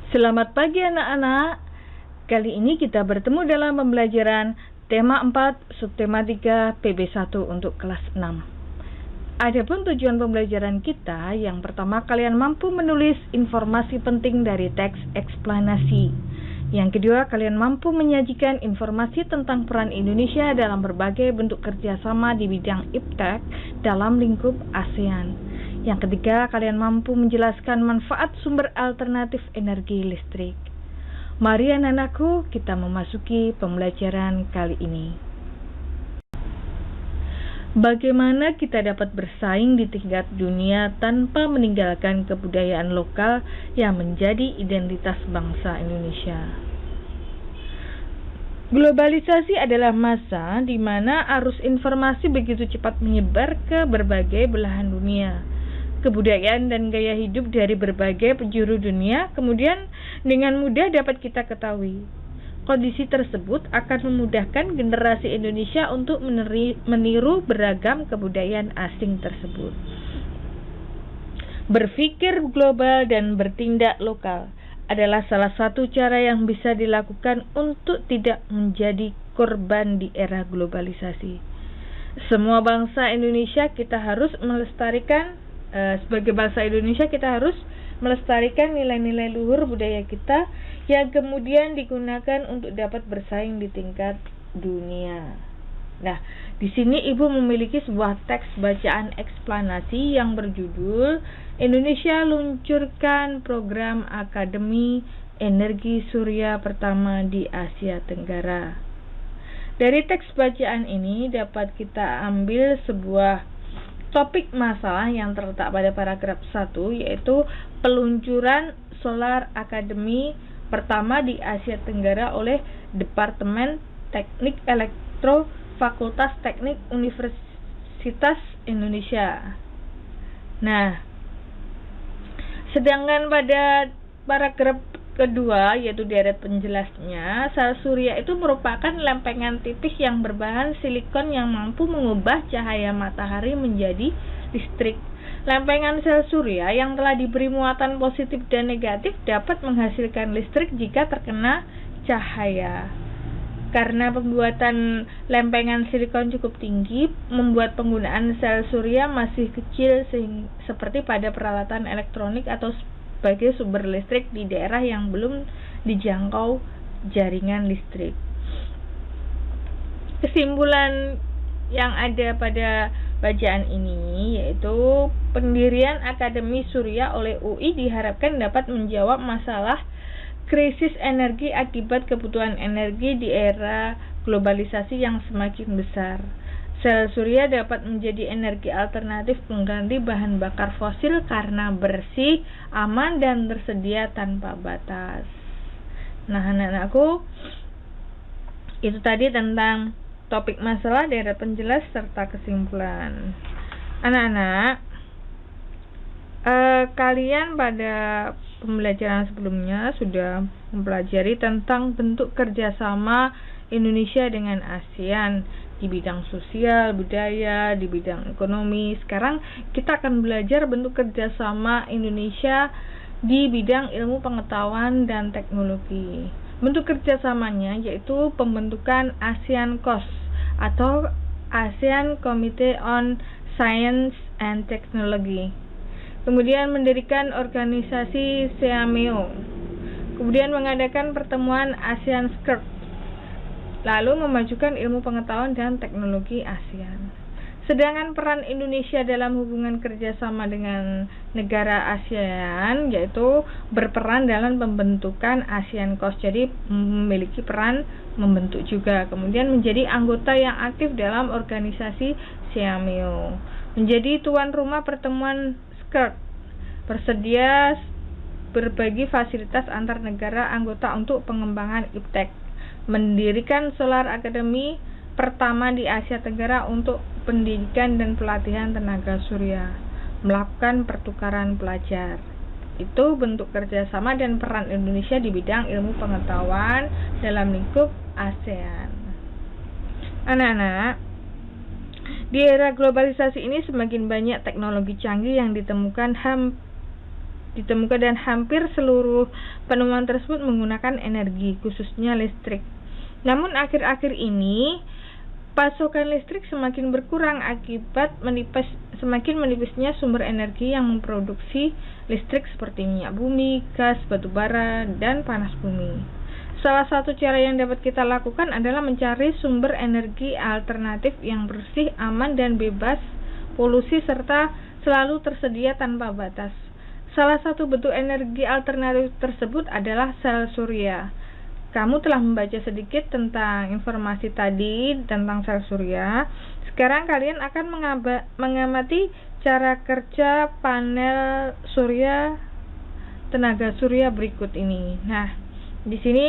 Selamat pagi anak-anak. Kali ini kita bertemu dalam pembelajaran tema 4, subtema 3, PB1 untuk kelas 6. Adapun tujuan pembelajaran kita, yang pertama kalian mampu menulis informasi penting dari teks eksplanasi. Yang kedua, kalian mampu menyajikan informasi tentang peran Indonesia dalam berbagai bentuk kerjasama di bidang iptek dalam lingkup ASEAN. Yang ketiga, kalian mampu menjelaskan manfaat sumber alternatif energi listrik. Mari anak-anakku, kita memasuki pembelajaran kali ini. Bagaimana kita dapat bersaing di tingkat dunia tanpa meninggalkan kebudayaan lokal yang menjadi identitas bangsa Indonesia? Globalisasi adalah masa di mana arus informasi begitu cepat menyebar ke berbagai belahan dunia. Kebudayaan dan gaya hidup dari berbagai penjuru dunia kemudian dengan mudah dapat kita ketahui. Kondisi tersebut akan memudahkan generasi Indonesia untuk meniru beragam kebudayaan asing tersebut. Berpikir global dan bertindak lokal adalah salah satu cara yang bisa dilakukan untuk tidak menjadi korban di era globalisasi. Semua bangsa Indonesia kita harus melestarikan sebagai bangsa Indonesia kita harus melestarikan nilai-nilai luhur budaya kita yang kemudian digunakan untuk dapat bersaing di tingkat dunia. Nah, di sini Ibu memiliki sebuah teks bacaan eksplanasi yang berjudul Indonesia luncurkan program Akademi Energi Surya pertama di Asia Tenggara. Dari teks bacaan ini dapat kita ambil sebuah topik masalah yang terletak pada paragraf 1, yaitu peluncuran Solar Academy pertama di Asia Tenggara oleh Departemen Teknik Elektro Fakultas Teknik Universitas Indonesia. Nah, sedangkan pada paragraf kedua, yaitu deret penjelasnya, sel surya itu merupakan lempengan tipis yang berbahan silikon yang mampu mengubah cahaya matahari menjadi listrik. Lempengan sel surya yang telah diberi muatan positif dan negatif dapat menghasilkan listrik jika terkena cahaya. Karena pembuatan lempengan silikon cukup tinggi, membuat penggunaan sel surya masih kecil seperti pada peralatan elektronik atau sebagai sumber listrik di daerah yang belum dijangkau jaringan listrik. Kesimpulan yang ada pada bacaan ini yaitu pendirian Akademi Surya oleh UI diharapkan dapat menjawab masalah krisis energi akibat kebutuhan energi di era globalisasi yang semakin besar. Sel surya dapat menjadi energi alternatif pengganti bahan bakar fosil karena bersih, aman, dan tersedia tanpa batas. Nah, anak-anakku, itu tadi tentang topik masalah, deret penjelas, serta kesimpulan. Anak-anak, kalian pada pembelajaran sebelumnya sudah mempelajari tentang bentuk kerjasama Indonesia dengan ASEAN di bidang sosial, budaya, di bidang ekonomi. Sekarang kita akan belajar bentuk kerjasama Indonesia di bidang ilmu pengetahuan dan teknologi. Bentuk kerjasamanya yaitu pembentukan ASEAN COS atau ASEAN Committee on Science and Technology. Kemudian mendirikan organisasi SEAMEO. Kemudian mengadakan pertemuan ASEAN SCIRP. Lalu memajukan ilmu pengetahuan dan teknologi ASEAN. Sedangkan peran Indonesia dalam hubungan kerjasama dengan negara ASEAN yaitu berperan dalam pembentukan ASEAN COS, jadi memiliki peran membentuk juga. Kemudian menjadi anggota yang aktif dalam organisasi SEAMEO, menjadi tuan rumah pertemuan SCIRP, bersedia berbagi fasilitas antar negara anggota untuk pengembangan iptek, mendirikan Solar Academy pertama di Asia Tenggara untuk pendidikan dan pelatihan tenaga surya, melakukan pertukaran pelajar. Itu bentuk kerjasama dan peran Indonesia di bidang ilmu pengetahuan dalam lingkup ASEAN. Anak-anak, di era globalisasi ini semakin banyak teknologi canggih yang ditemukan ditemukan dan hampir seluruh penemuan tersebut menggunakan energi, khususnya listrik. Namun akhir-akhir ini pasokan listrik semakin berkurang akibat semakin menipisnya sumber energi yang memproduksi listrik seperti minyak bumi, gas, batu bara, dan panas bumi. Salah satu cara yang dapat kita lakukan adalah mencari sumber energi alternatif yang bersih, aman, dan bebas polusi serta selalu tersedia tanpa batas. Salah satu bentuk energi alternatif tersebut adalah sel surya. Kamu telah membaca sedikit tentang informasi tadi tentang sel surya. Sekarang kalian akan mengamati cara kerja panel surya tenaga surya berikut ini. Nah, di sini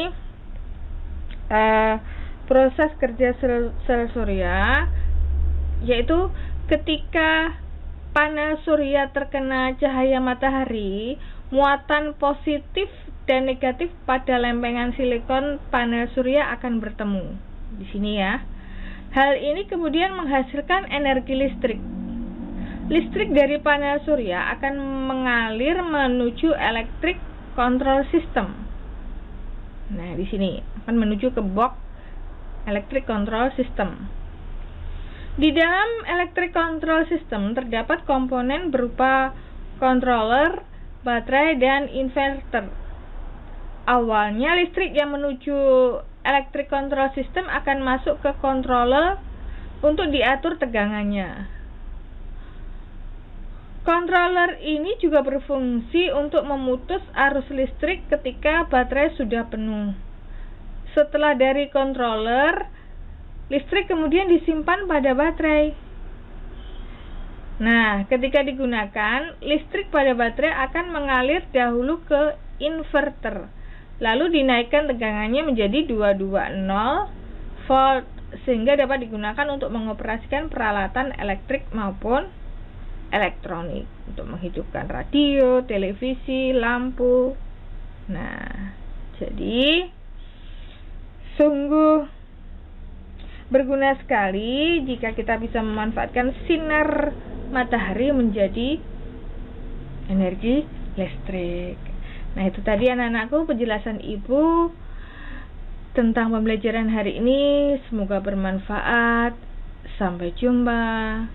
proses kerja sel surya yaitu ketika panel surya terkena cahaya matahari, muatan positif dan negatif pada lempengan silikon panel surya akan bertemu. Di sini ya. Hal ini kemudian menghasilkan energi listrik. Listrik dari panel surya akan mengalir menuju electric control system. Nah, di sini akan menuju ke box electric control system. Di dalam electric control system terdapat komponen berupa controller, baterai, dan inverter. Awalnya listrik yang menuju electric control system akan masuk ke controller untuk diatur tegangannya. Controller ini juga berfungsi untuk memutus arus listrik ketika baterai sudah penuh. Setelah dari controller, listrik kemudian disimpan pada baterai. Nah, ketika digunakan, listrik pada baterai akan mengalir dahulu ke inverter. Lalu dinaikkan tegangannya menjadi 220 volt sehingga dapat digunakan untuk mengoperasikan peralatan elektrik maupun elektronik untuk menghidupkan radio, televisi, lampu. Nah, jadi sungguh berguna sekali jika kita bisa memanfaatkan sinar matahari menjadi energi listrik. Nah, itu tadi anak-anakku penjelasan Ibu tentang pembelajaran hari ini. Semoga bermanfaat. Sampai jumpa.